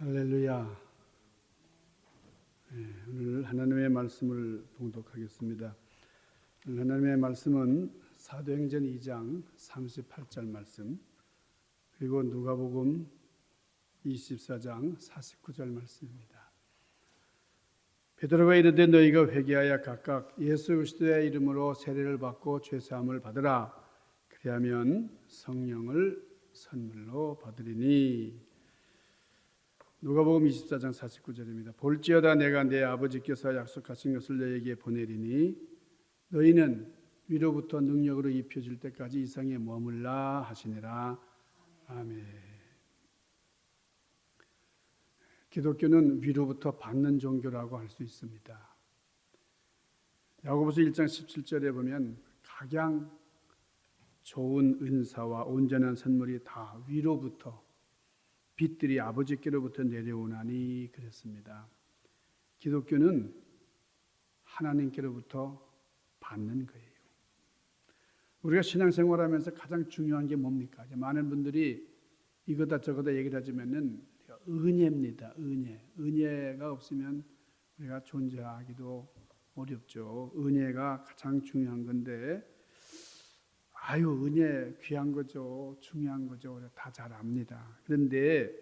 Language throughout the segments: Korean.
할렐루야. 오늘 하나님의 말씀을 봉독하겠습니다. 오늘 하나님의 말씀은 사도행전 2장 38절 말씀, 그리고 누가복음 24장 49절 말씀입니다. 베드로가 이르되 너희가 회개하여 각각 예수 그리스도의 이름으로 세례를 받고 죄사함을 받으라. 그리하면 성령을 선물로 받으리니. 누가복음 24장 49절입니다. 볼지어다 내가 내 아버지께서 약속하신 것을 너희에게 보내리니 너희는 위로부터 능력으로 입혀질 때까지 이 성에 머물라 하시니라. 아멘. 기독교는 위로부터 받는 종교라고 할 수 있습니다. 야고보서 1장 17절에 보면 각양 좋은 은사와 온전한 선물이 다 위로부터 빛들이 아버지께로부터 내려오나니 그랬습니다. 기독교는 하나님께로부터 받는 거예요. 우리가 신앙생활하면서 가장 중요한 게 뭡니까? 많은 분들이 이거다 저거다 얘기를 하지만은 은혜입니다. 은혜가 없으면 우리가 존재하기도 어렵죠. 은혜가 가장 중요한 건데, 은혜 귀한 거죠. 중요한 거죠. 다 잘 압니다. 그런데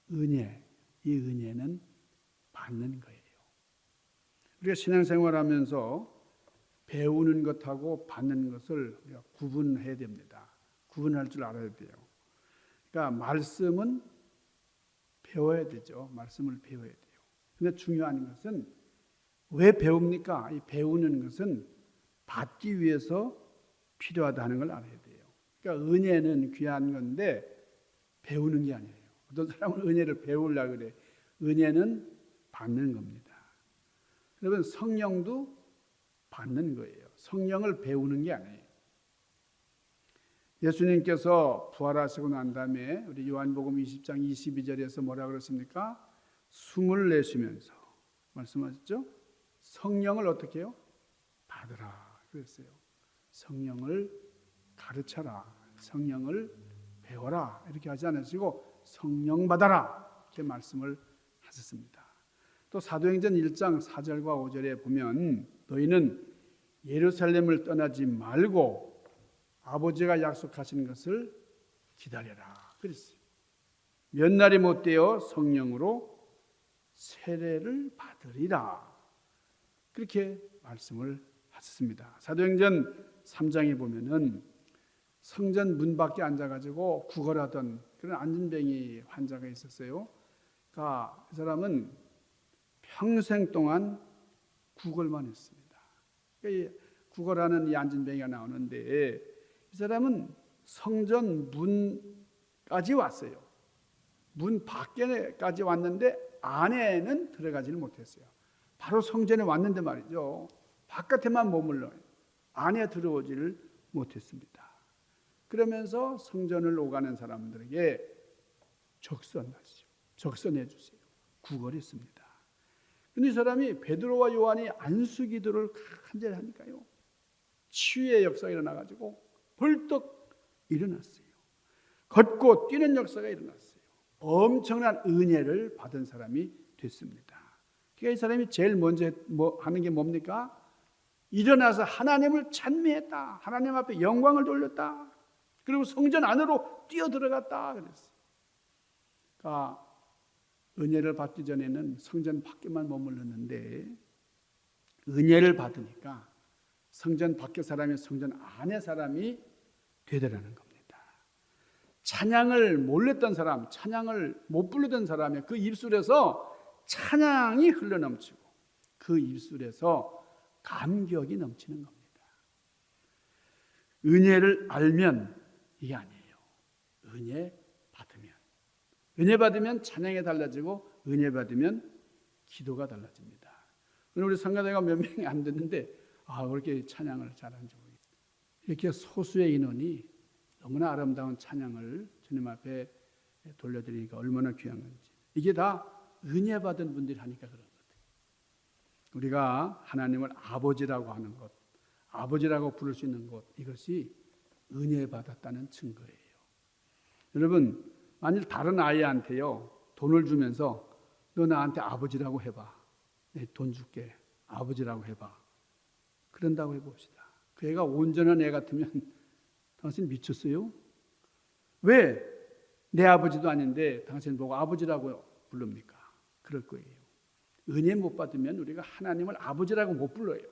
이 은혜는 받는 거예요. 우리가 신앙생활하면서 배우는 것하고 받는 것을 우리가 구분해야 됩니다. 구분할 줄 알아야 돼요. 그러니까 말씀은 배워야 되죠. 말씀을 배워야 돼요. 근데 중요한 것은 왜 배웁니까? 이 배우는 것은 받기 위해서 필요하다는 걸 알아야 돼요. 그러니까 은혜는 귀한 건데 배우는 게 아니에요. 어떤 사람은 은혜를 배우려고 그래. 은혜는 받는 겁니다. 여러분, 성령도 받는 거예요. 성령을 배우는 게 아니에요. 예수님께서 부활하시고 난 다음에 우리 요한복음 20장 22절에서 뭐라 그러십니까? 숨을 내쉬면서 말씀하셨죠? 성령을 어떻게 해요? 받으라 그랬어요. 성령을 가르쳐라, 성령을 배워라 이렇게 하지 않으시고 성령 받아라 이렇게 말씀을 하셨습니다. 또 사도행전 1장 4절과 5절에 보면 너희는 예루살렘을 떠나지 말고 아버지가 약속하신 것을 기다려라 그랬어요. 몇 날이 못되어 성령으로 세례를 받으리라 그렇게 말씀을 하셨습니다. 사도행전 3장에 보면은 성전 문 밖에 앉아가지고 구걸하던 그런 안진뱅이 환자가 있었어요. 그러니까 이 사람은 평생 동안 구걸만 했습니다. 그러니까 구걸하는 이 안진뱅이가 나오는데 이 사람은 성전 문까지 왔어요. 문 밖에까지 왔는데 안에는 들어가지를 못했어요. 바로 성전에 왔는데 말이죠. 바깥에만 머물러요. 안에 들어오지를 못했습니다. 그러면서 성전을 오가는 사람들에게 적선해 주세요. 구걸했습니다. 그런데 이 사람이 베드로와 요한이 안수기도를 간절히 하니까요. 치유의 역사가 일어나가지고 벌떡 일어났어요. 걷고 뛰는 역사가 일어났어요. 엄청난 은혜를 받은 사람이 됐습니다. 그러니까 이 사람이 제일 먼저 하는 게 뭡니까? 일어나서 하나님을 찬미했다. 하나님 앞에 영광을 돌렸다. 그리고 성전 안으로 뛰어들어갔다 그랬어요. 그러니까 은혜를 받기 전에는 성전 밖에만 머물렀는데 은혜를 받으니까 성전 밖의 사람이 성전 안의 사람이 되더라는 겁니다. 찬양을 몰랐던 사람, 찬양을 못 부르던 사람의 그 입술에서 찬양이 흘러넘치고 그 입술에서 감격이 넘치는 겁니다. 은혜를 알면 이게 아니에요. 은혜 받으면 찬양이 달라지고 은혜 받으면 기도가 달라집니다. 우리 성가대가 몇 명이 안 됐는데 그렇게 찬양을 잘하는지 모르겠어요. 이렇게 소수의 인원이 너무나 아름다운 찬양을 주님 앞에 돌려드리니까 얼마나 귀한 건지. 이게 다 은혜 받은 분들이 하니까 그런 거예요. 우리가 하나님을 아버지라고 하는 것, 아버지라고 부를 수 있는 것, 이것이 은혜 받았다는 증거예요. 여러분, 만일 다른 아이한테요 돈을 주면서 너 나한테 아버지라고 해봐. 내 돈 줄게. 아버지라고 해봐. 그런다고 해봅시다. 그 애가 온전한 애 같으면 당신 미쳤어요? 왜 내 아버지도 아닌데 당신 보고 아버지라고 부릅니까? 그럴 거예요. 은혜 못 받으면 우리가 하나님을 아버지라고 못 불러요.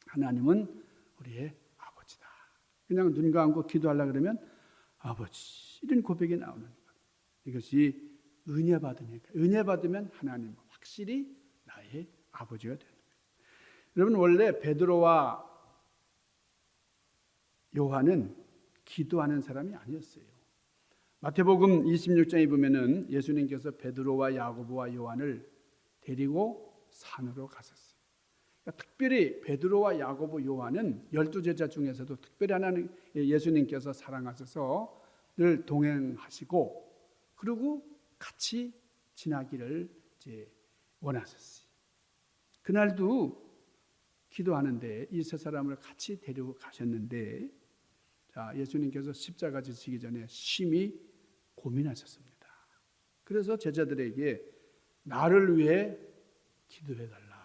하나님은 우리의 아버지다. 그냥 눈 감고 기도하려고 그러면 아버지 이런 고백이 나오는 거예요. 이것이 은혜 받으니까. 은혜 받으면 하나님은 확실히 나의 아버지가 되는 거예요. 여러분 원래 베드로와 요한은 기도하는 사람이 아니었어요. 마태복음 26장에 보면은 예수님께서 베드로와 야고보와 요한을 데리고 산으로 가셨어요. 그러니까 특별히 베드로와 야고보, 요한은 12제자 중에서도 특별히 하나님 예수님께서 사랑하셔서 늘 동행하시고 그리고 같이 지나기를 이제 원하셨어요. 그날도 기도하는데 이 세 사람을 같이 데리고 가셨는데 자, 예수님께서 십자가 지시기 전에 심히 고민하셨습니다. 그래서 제자들에게 나를 위해 기도해달라.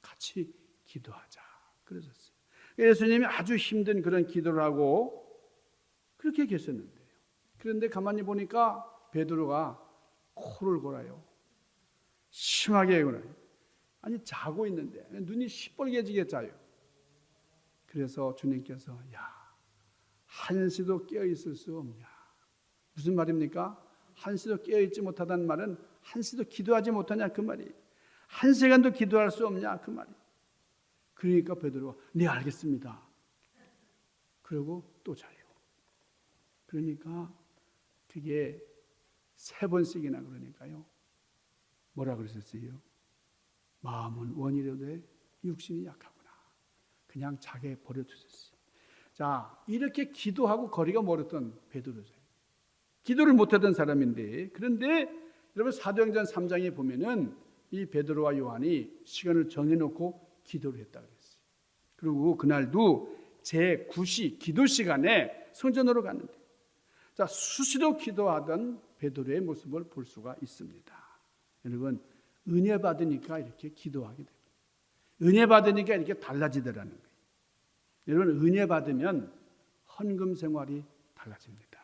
같이 기도하자. 그러셨어요. 예수님이 아주 힘든 그런 기도를 하고 그렇게 계셨는데요. 그런데 가만히 보니까 베드로가 코를 골아요. 심하게 골아요. 아니 자고 있는데 눈이 시뻘개지게 자요. 그래서 주님께서 야 한시도 깨어있을 수 없냐. 무슨 말입니까? 한시도 깨어있지 못하다는 말은 한시도 기도하지 못하냐 그 말이에요. 한 시간도 기도할 수 없냐 그 말이에요. 그러니까 베드로가 네 알겠습니다. 그리고 또 자요. 그러니까 그게 3번씩이나 그러니까요. 뭐라 그러셨어요? 마음은 원이로되 육신이 약하구나. 그냥 자게 버려두셨어요. 자, 이렇게 기도하고 거리가 멀었던 베드로죠. 기도를 못하던 사람인데 그런데 여러분 사도행전 3장에 보면은 이 베드로와 요한이 시간을 정해놓고 기도를 했다 그랬어요. 그리고 그날도 제9시 기도 시간에 성전으로 갔는데 자 수시로 기도하던 베드로의 모습을 볼 수가 있습니다. 여러분 은혜 받으니까 이렇게 기도하게 됩니다. 은혜 받으니까 이렇게 달라지더라는 거예요. 여러분 은혜 받으면 헌금 생활이 달라집니다.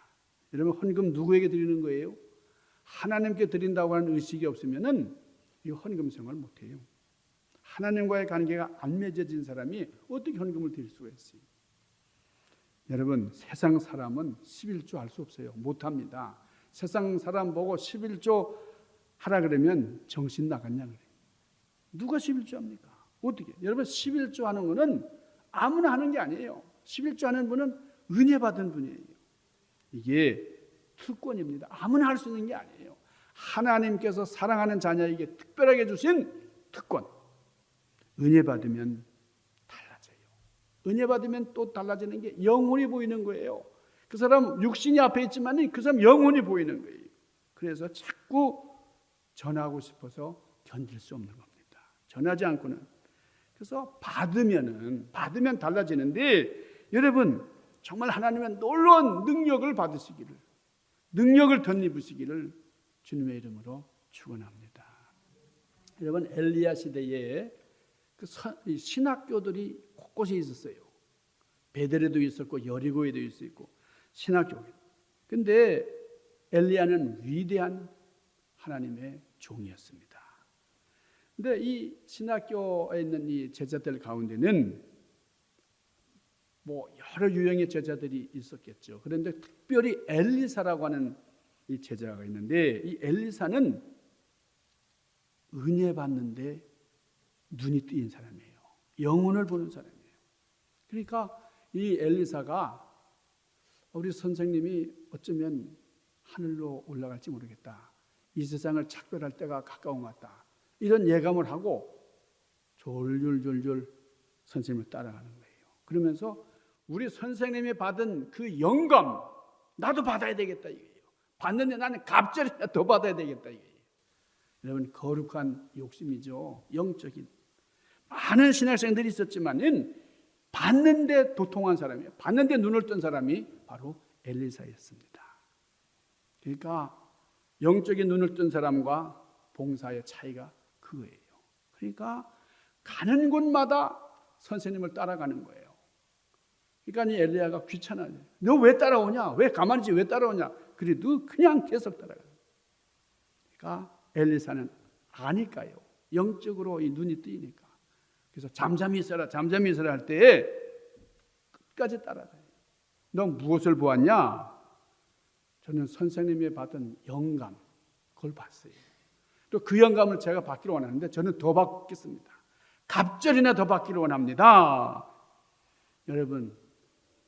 여러분 헌금 누구에게 드리는 거예요? 하나님께 드린다고 하는 의식이 없으면은 이 헌금 생활 못해요. 하나님과의 관계가 안 맺어진 사람이 어떻게 헌금을 드릴 수가 있어요? 여러분 세상 사람은 11조 할 수 없어요. 못합니다. 세상 사람 보고 11조 하라 그러면 정신 나갔냐 그래요. 누가 11조 합니까? 어떻게? 여러분 11조 하는 거는 아무나 하는 게 아니에요. 11조 하는 분은 은혜 받은 분이에요. 이게 특권입니다. 아무나 할 수 있는 게 아니에요. 하나님께서 사랑하는 자녀에게 특별하게 주신 특권. 은혜 받으면 달라져요. 은혜 받으면 또 달라지는 게 영혼이 보이는 거예요. 그 사람 육신이 앞에 있지만 그 사람 영혼이 보이는 거예요. 그래서 자꾸 전하고 싶어서 견딜 수 없는 겁니다. 전하지 않고는. 그래서 받으면 달라지는데 여러분 정말 하나님의 놀라운 능력을 받으시기를 능력을 덧입으시기를 주님의 이름으로 축원합니다. 여러분 엘리야 시대에 그 신학교들이 곳곳에 있었어요. 베델에도 있었고 여리고에도 있었고 신학교. 근데 엘리야는 위대한 하나님의 종이었습니다. 근데 이 신학교에 있는 이 제자들 가운데는 뭐 여러 유형의 제자들이 있었겠죠. 그런데 특별히 엘리사라고 하는 이 제자가 있는데 이 엘리사는 은혜 받는데 눈이 뜨인 사람이에요. 영혼을 보는 사람이에요. 그러니까 이 엘리사가 우리 선생님이 어쩌면 하늘로 올라갈지 모르겠다. 이 세상을 작별할 때가 가까운 것 같다. 이런 예감을 하고 졸졸졸졸 선생님을 따라가는 거예요. 그러면서 우리 선생님이 받은 그 영감 나도 받아야 되겠다 이거예요. 받는데 나는 갑자기 더 받아야 되겠다 이거예요. 여러분 거룩한 욕심이죠. 영적인. 많은 신학생들이 있었지만은 받는데 도통한 사람이에요. 받는데 눈을 뜬 사람이 바로 엘리사였습니다. 그러니까 영적인 눈을 뜬 사람과 봉사의 차이가 그거예요. 그러니까 가는 곳마다 선생님을 따라가는 거예요. 그러니까 이 엘리야가 귀찮아요. 너 왜 따라오냐? 왜 가만히 있지? 왜 따라오냐? 그래도 그냥 계속 따라가요. 그러니까 엘리사는 아니까요. 영적으로 이 눈이 뜨이니까. 그래서 잠잠히 있어라, 잠잠히 있어라 할 때에 끝까지 따라가요. 너 무엇을 보았냐? 저는 선생님이 받은 영감, 그걸 봤어요. 또 그 영감을 제가 받기를 원하는데 저는 더 받겠습니다. 갑절이나 더 받기를 원합니다. 여러분,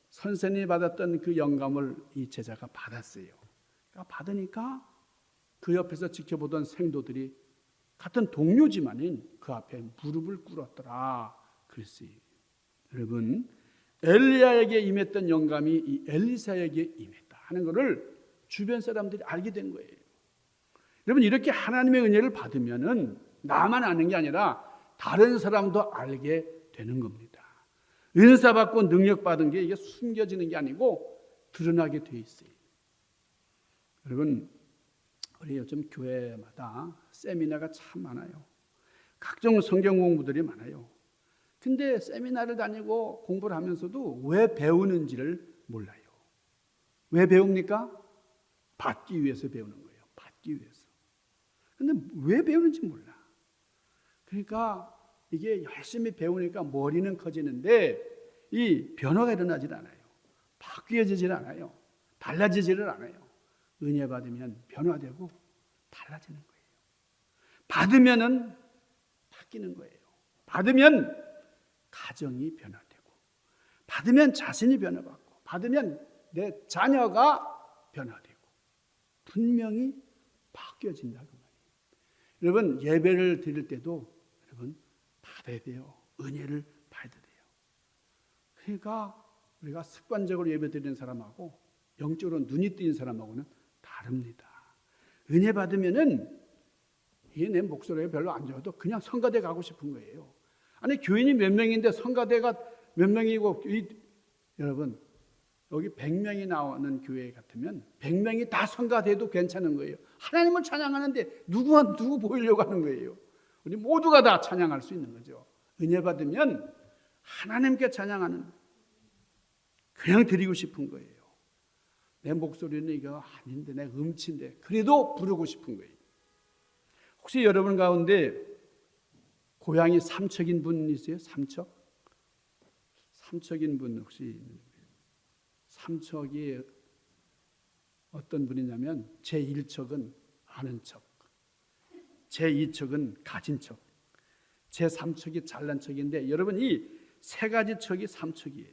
선생님이 받았던 그 영감을 이 제자가 받았어요. 그러니까 받으니까 그 옆에서 지켜보던 생도들이 같은 동료지만은 그 앞에 무릎을 꿇었더라 그랬어요. 여러분, 엘리야에게 임했던 영감이 이 엘리사에게 임했다 하는 것을 주변 사람들이 알게 된 거예요. 여러분, 이렇게 하나님의 은혜를 받으면은 나만 아는 게 아니라 다른 사람도 알게 되는 겁니다. 은사 받고 능력 받은 게 이게 숨겨지는 게 아니고 드러나게 돼 있어요. 여러분, 우리 요즘 교회마다 세미나가 참 많아요. 각종 성경 공부들이 많아요. 근데 세미나를 다니고 공부를 하면서도 왜 배우는지를 몰라요. 왜 배웁니까? 받기 위해서 배우는 거예요. 받기 위해서. 근데 왜 배우는지 몰라. 그러니까 이게 열심히 배우니까 머리는 커지는데 이 변화가 일어나질 않아요. 바뀌어지질 않아요. 달라지지를 않아요. 은혜 받으면 변화되고 달라지는 거예요. 받으면은 바뀌는 거예요. 받으면 가정이 변화되고, 받으면 자신이 변화받고, 받으면 내 자녀가 변화되고, 분명히 바뀌어진다고 말이에요. 여러분, 예배를 드릴 때도 여러분 받아야 돼요. 은혜를 받아야 돼요. 그러니까 우리가 습관적으로 예배 드리는 사람하고 영적으로 눈이 뜨인 사람하고는 다릅니다. 은혜 받으면은 이게 내 목소리가 별로 안 좋아도 그냥 성가대 가고 싶은 거예요. 아니, 교인이 몇 명인데 성가대가 몇 명이고, 여러분, 여기 100명이 나오는 교회 같으면 100명이 다 성가대도 괜찮은 거예요. 하나님을 찬양하는데 누구 보이려고 하는 거예요. 우리 모두가 다 찬양할 수 있는 거죠. 은혜 받으면 하나님께 찬양하는, 그냥 드리고 싶은 거예요. 내 목소리는 이거 아닌데, 내 음치인데 그래도 부르고 싶은 거예요. 혹시 여러분 가운데 고향이 삼척인 분 있어요? 삼척인 분 혹시 있는지. 삼척이 어떤 분이냐면 제1척은 아는 척, 제2척은 가진 척, 제3척이 잘난 척인데, 여러분 이 세 가지 척이 삼척이에요.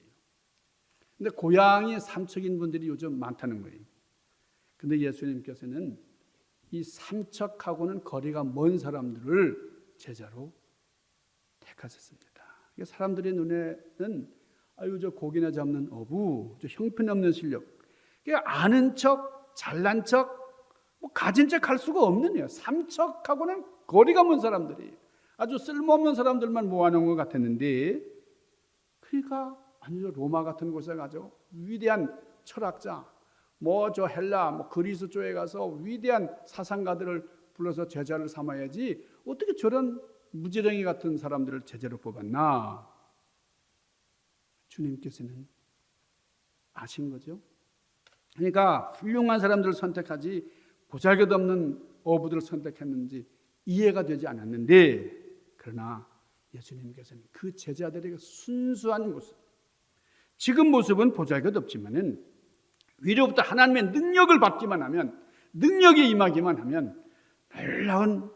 근데 고향이 삼척인 분들이 요즘 많다는 거예요. 근데 예수님께서는 이 삼척하고는 거리가 먼 사람들을 제자로 택하셨습니다. 사람들의 눈에는 아유, 저 고기나 잡는 어부, 저 형편없는 실력, 아는 척, 잘난 척, 뭐 가진 척 할 수가 없는 거예요. 삼척하고는 거리가 먼 사람들이에요. 아주 쓸모없는 사람들만 모아놓은 것 같았는데, 그러니까 아주 로마 같은 곳에 가죠. 위대한 철학자, 뭐 저 헬라, 뭐 그리스 쪽에 가서 위대한 사상가들을 불러서 제자를 삼아야지 어떻게 저런 무지렁이 같은 사람들을 제자로 뽑았나? 주님께서는 아신 거죠. 그러니까 훌륭한 사람들을 선택하지 보잘것없는 어부들을 선택했는지 이해가 되지 않았는데, 그러나 예수님께서는 그 제자들에게 순수한 모습, 지금 모습은 보잘것없지만은 위로부터 하나님의 능력을 받기만 하면, 능력이 임하기만 하면 놀라운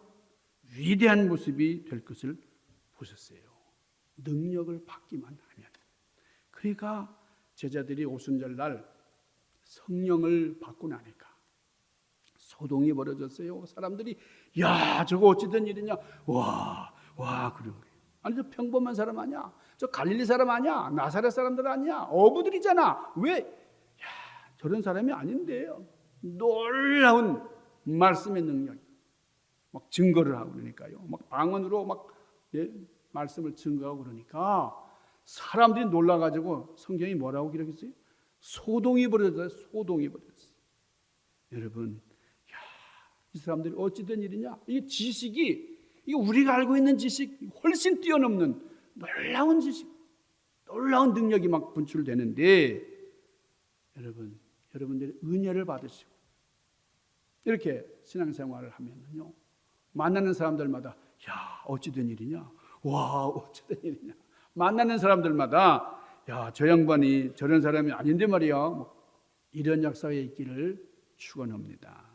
위대한 모습이 될 것을 보셨어요. 능력을 받기만 하면. 그러니까 제자들이 오순절날 성령을 받고 나니까 소동이 벌어졌어요. 사람들이 야, 저거 어찌 된 일이냐, 와 그런 거예요. 아니, 저 평범한 사람 아니야? 저 갈릴리 사람 아니야? 나사렛 사람들 아니야? 어부들이잖아. 왜 저런 사람이 아닌데요? 놀라운 말씀의 능력, 막 증거를 하고 그러니까요. 막 방언으로 막 말씀을 증거하고 그러니까 사람들이 놀라가지고 성경이 뭐라고 기록했어요? 소동이 벌어졌어요. 소동이 벌어졌어요. 여러분, 이 사람들이 어찌 된 일이냐? 이게 지식이, 이게 우리가 알고 있는 지식 훨씬 뛰어넘는 놀라운 지식, 놀라운 능력이 막 분출되는데, 여러분들이 은혜를 받으시고 이렇게 신앙생활을 하면요, 만나는 사람들마다 야, 어찌 된 일이냐? 와, 어찌 된 일이냐? 만나는 사람들마다 야, 저 양반이 저런 사람이 아닌데 말이야. 이런 역사가 있기를 축원합니다.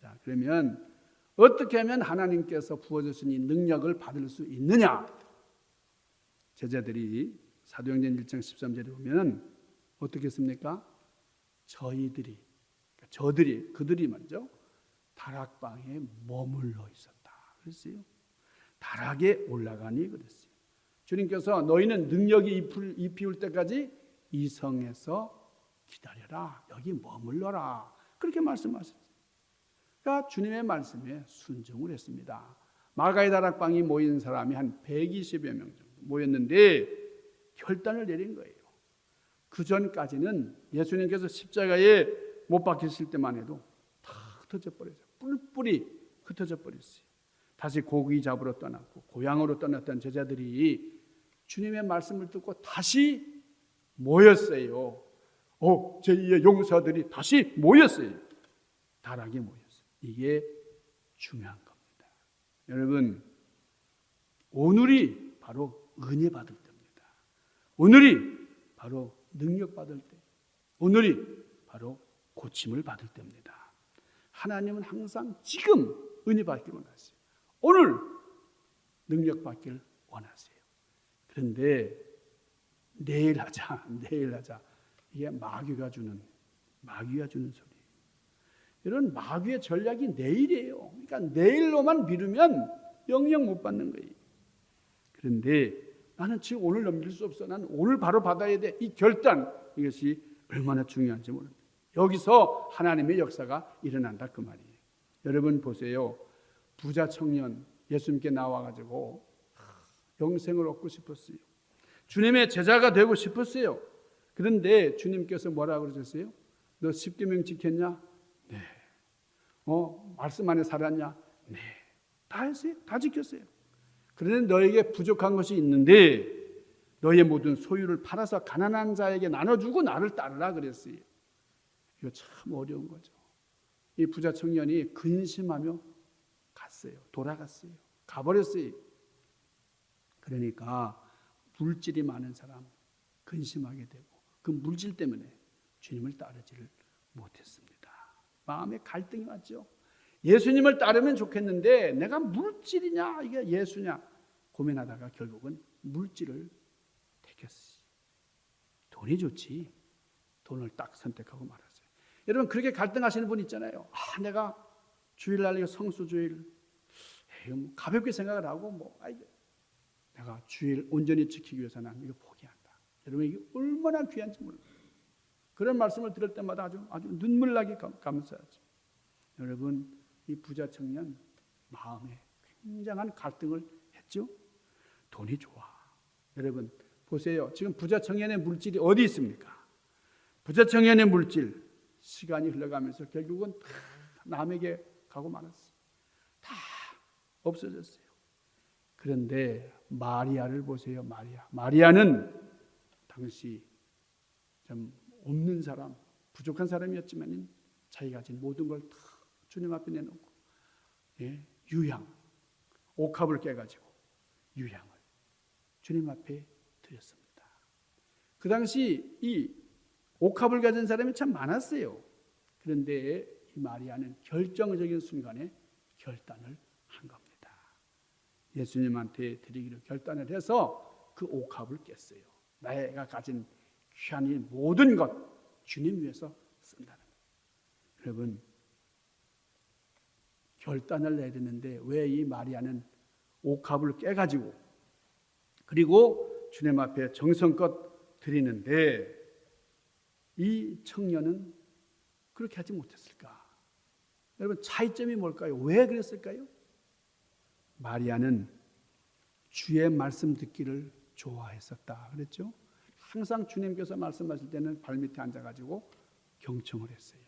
자, 그러면 어떻게 하면 하나님께서 부어주신 이 능력을 받을 수 있느냐? 제자들이 사도행전 1장 13절에 보면 어떻게 했습니까? 그들이 먼저 다락방에 머물러 있었다 그랬어요. 다락에 올라가니 그랬어요. 주님께서 너희는 능력이 입히울 때까지 이 성에서 기다려라. 여기 머물러라. 그렇게 말씀하셨어요. 그러니까 주님의 말씀에 순종을 했습니다. 마가의 다락방이 모인 사람이 한 120여 명 정도 모였는데 결단을 내린 거예요. 그 전까지는 예수님께서 십자가에 못 박히실 때만 해도 다 흩어져 버렸어요. 뿔뿔이 흩어져 버렸어요. 다시 고기 잡으러 떠났고 고향으로 떠났던 제자들이 주님의 말씀을 듣고 다시 모였어요. 제2의 용사들이 다시 모였어요. 다락에 모였어요. 이게 중요한 겁니다. 여러분, 오늘이 바로 은혜 받을 때입니다. 오늘이 바로 능력 받을 때, 오늘이 바로 고침을 받을 때입니다. 하나님은 항상 지금 은혜 받기를 원하세요. 오늘 능력 받기를 원하세요. 그런데 내일 하자. 이게 마귀가 주는 소리예요. 이런 마귀의 전략이 내일이에요. 그러니까 내일로만 미루면 영영 못 받는 거예요. 그런데 나는 지금 오늘 넘길 수 없어. 나는 오늘 바로 받아야 돼. 이 결단, 이것이 얼마나 중요한지 모릅니다. 여기서 하나님의 역사가 일어난다 그 말이에요. 여러분 보세요. 부자 청년 예수님께 나와가지고 영생을 얻고 싶었어요. 주님의 제자가 되고 싶었어요. 그런데 주님께서 뭐라고 그러셨어요? 너 십계명 지켰냐? 네. 말씀 안에 살았냐? 네. 다 했어요. 다 지켰어요. 그런데 너에게 부족한 것이 있는데 너의 모든 소유를 팔아서 가난한 자에게 나눠주고 나를 따르라 그랬어요. 이거 참 어려운 거죠. 이 부자 청년이 근심하며 갔어요. 돌아갔어요. 가버렸어요. 그러니까 물질이 많은 사람 근심하게 되고 그 물질 때문에 주님을 따르지를 못했습니다. 마음에 갈등이 왔죠. 예수님을 따르면 좋겠는데 내가 물질이냐 이게 예수냐 고민하다가 결국은 물질을 택했어요. 돈이 좋지. 돈을 딱 선택하고 말았어요. 여러분 그렇게 갈등하시는 분 있잖아요. 내가 주일날 이거 성수주일 가볍게 생각을 하고 내가 주일 온전히 지키기 위해서 난 이거 포기한다. 여러분 이게 얼마나 귀한지 몰라요. 그런 말씀을 들을 때마다 아주 눈물 나게 감사하죠. 여러분 이 부자 청년 마음에 굉장한 갈등을 했죠. 돈이 좋아. 여러분 보세요. 지금 부자 청년의 물질이 어디 있습니까? 부자 청년의 물질 시간이 흘러가면서 결국은 다 남에게 가고 말았어요. 다 없어졌어요. 그런데 마리아를 보세요. 마리아는 당시 좀 없는 사람, 부족한 사람이었지만 자기가 가진 모든 걸 다 주님 앞에 내놓고 유향, 옥합을 깨가지고 유향을 주님 앞에 드렸습니다. 그 당시 이 옥합을 가진 사람이 참 많았어요. 그런데 이 마리아는 결정적인 순간에 결단을 한 겁니다. 예수님한테 드리기로 결단을 해서 그 옥합을 깼어요. 내가 가진 귀한 이 모든 것 주님 위해서 쓴다는 거예요. 여러분 결단을 내야 되는데 왜 이 마리아는 옥합을 깨가지고 그리고 주님 앞에 정성껏 드리는데 이 청년은 그렇게 하지 못했을까? 여러분 차이점이 뭘까요? 왜 그랬을까요? 마리아는 주의 말씀 듣기를 좋아했었다 그랬죠? 항상 주님께서 말씀하실 때는 발밑에 앉아가지고 경청을 했어요.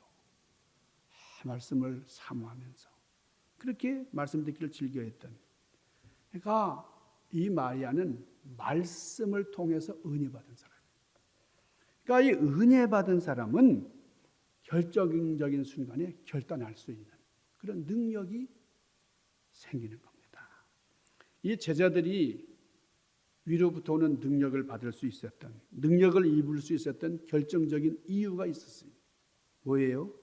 말씀을 사모하면서 그렇게 말씀 듣기를 즐겨했던. 그러니까 이 마리아는 말씀을 통해서 은혜 받은 사람이에요. 그러니까 이 은혜 받은 사람은 결정적인 순간에 결단할 수 있는 그런 능력이 생기는 겁니다. 이 제자들이 위로부터 오는 능력을 받을 수 있었던, 능력을 입을 수 있었던 결정적인 이유가 있었어요. 뭐예요?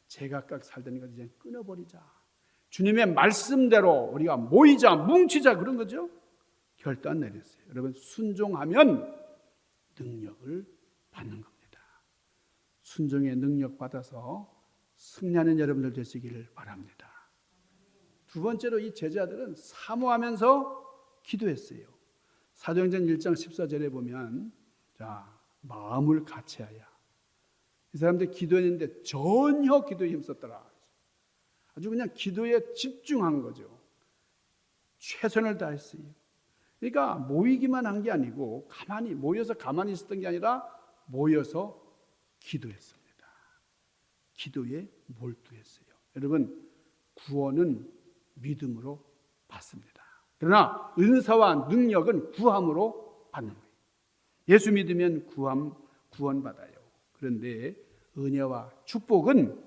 제각각 살던 것 이제 끊어버리자. 주님의 말씀대로 우리가 모이자, 뭉치자, 그런 거죠. 결단 내렸어요. 여러분, 순종하면 능력을 받는 겁니다. 순종의 능력 받아서 승리하는 여러분들 되시기를 바랍니다. 두 번째로 이 제자들은 사모하면서 기도했어요. 사도행전 1장 14절에 보면, 자, 마음을 같이하여. 이 사람들 기도했는데 전혀 기도에 힘썼더라. 아주 그냥 기도에 집중한 거죠. 최선을 다했어요. 그러니까 모이기만 한 게 아니고 모여서 가만히 있었던 게 아니라 모여서 기도했습니다. 기도에 몰두했어요. 여러분, 구원은 믿음으로 받습니다. 그러나 은사와 능력은 구함으로 받는 거예요. 예수 믿으면 구원받아요. 그런데 은혜와 축복은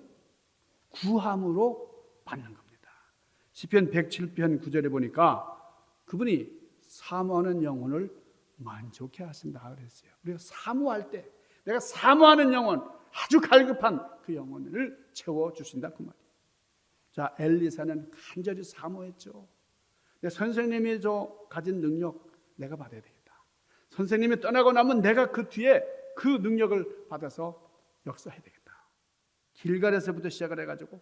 구함으로 받는 겁니다. 시편 107편 9절에 보니까 그분이 사모하는 영혼을 만족해 하신다 그랬어요. 우리가 사모할 때 내가 사모하는 영혼, 아주 갈급한 그 영혼을 채워주신다 그 말이에요. 자, 엘리사는 간절히 사모했죠. 내 선생님이 가진 능력 내가 받아야 되겠다. 선생님이 떠나고 나면 내가 그 뒤에 그 능력을 받아서 역사해야 되겠다. 길갈에서부터 시작을 해가지고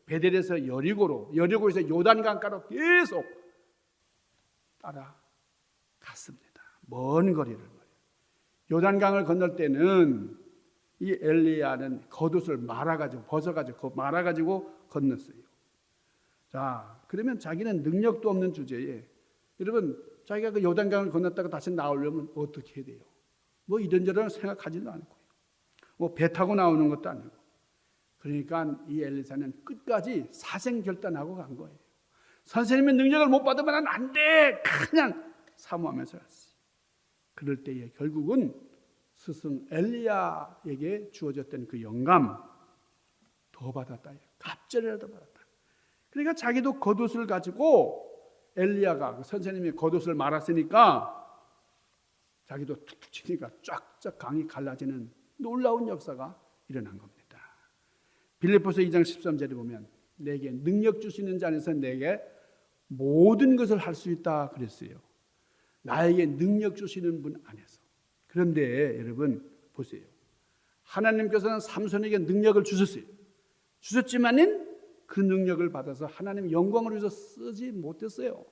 베델에서 여리고에서 요단강가로 계속 따라갔습니다. 먼 거리를 말이에요. 요단강을 건널 때는 이 엘리야는 겉옷을 벗어가지고 건넜어요. 자, 그러면 자기는 능력도 없는 주제에, 여러분, 자기가 그 요단강을 건넜다가 다시 나오려면 어떻게 해야 돼요? 뭐 이런저런 생각하지도 않고요. 뭐 배 타고 나오는 것도 아니고. 그러니까 이 엘리사는 끝까지 사생결단하고 간 거예요. 선생님의 능력을 못 받으면 안 돼! 그냥 사모하면서 갔어요. 그럴 때에 결국은 스승 엘리야에게 주어졌던 그 영감 더 받았다. 갑절이라도 받았다. 그러니까 자기도 겉옷을 가지고 엘리야가 선생님이 겉옷을 말았으니까 자기도 툭툭 치니까 쫙쫙 강이 갈라지는 놀라운 역사가 일어난 겁니다. 빌립보서 2장 13절에 보면 내게 능력 주시는 자 안에서 내게 모든 것을 할 수 있다 그랬어요. 나에게 능력 주시는 분 안에서. 그런데 여러분 보세요. 하나님께서는 삼손에게 능력을 주셨어요. 주셨지만은 그 능력을 받아서 하나님 영광을 위해서 쓰지 못했어요.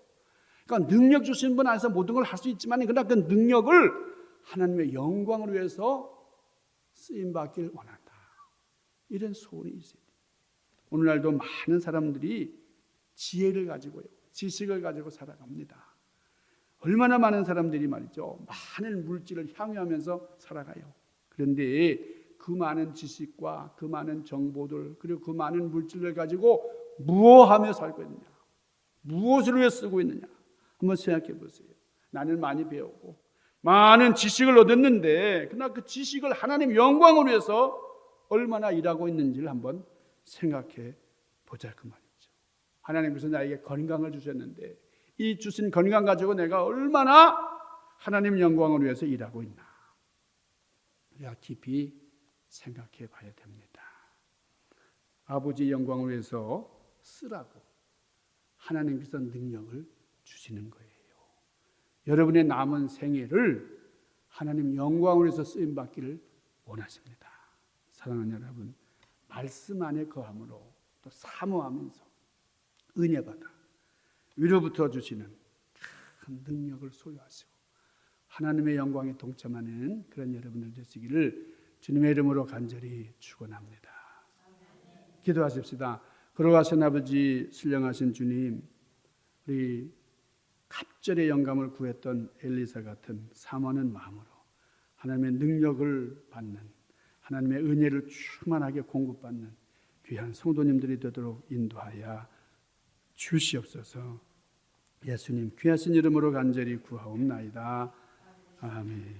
그러니까 능력 주신 분 안에서 모든 걸 할 수 있지만 그러나 그 능력을 하나님의 영광을 위해서 쓰임받기를 원한다. 이런 소원이 있어요. 오늘날도 많은 사람들이 지혜를 가지고요, 지식을 가지고 살아갑니다. 얼마나 많은 사람들이 말이죠, 많은 물질을 향유하면서 살아가요. 그런데 그 많은 지식과 그 많은 정보들 그리고 그 많은 물질을 가지고 무엇하며 살고 있느냐, 무엇을 위해 쓰고 있느냐 한번 생각해 보세요. 나는 많이 배우고 많은 지식을 얻었는데 그러나 그 지식을 하나님 영광을 위해서 얼마나 일하고 있는지를 한번 생각해 보자 그 말이죠. 하나님께서 나에게 건강을 주셨는데 이 주신 건강 가지고 내가 얼마나 하나님 영광을 위해서 일하고 있나, 우리가 깊이 생각해 봐야 됩니다. 아버지 영광을 위해서 쓰라고 하나님께서 능력을 주시는 거예요. 여러분의 남은 생애를 하나님 영광을 위해서 쓰임받기를 원하십니다. 사랑하는 여러분, 말씀 안에 거함으로 또 사모하면서 은혜받아 위로부터 주시는 큰 능력을 소유하시고 하나님의 영광에 동참하는 그런 여러분들 되시기를 주님의 이름으로 간절히 축원합니다. 기도하십시다. 걸어가신 아버지, 신령하신 주님, 우리 갑절의 영감을 구했던 엘리사 같은 사모하는 마음으로 하나님의 능력을 받는, 하나님의 은혜를 충만하게 공급받는 귀한 성도님들이 되도록 인도하여 주시옵소서. 예수님 귀하신 이름으로 간절히 구하옵나이다. 아멘.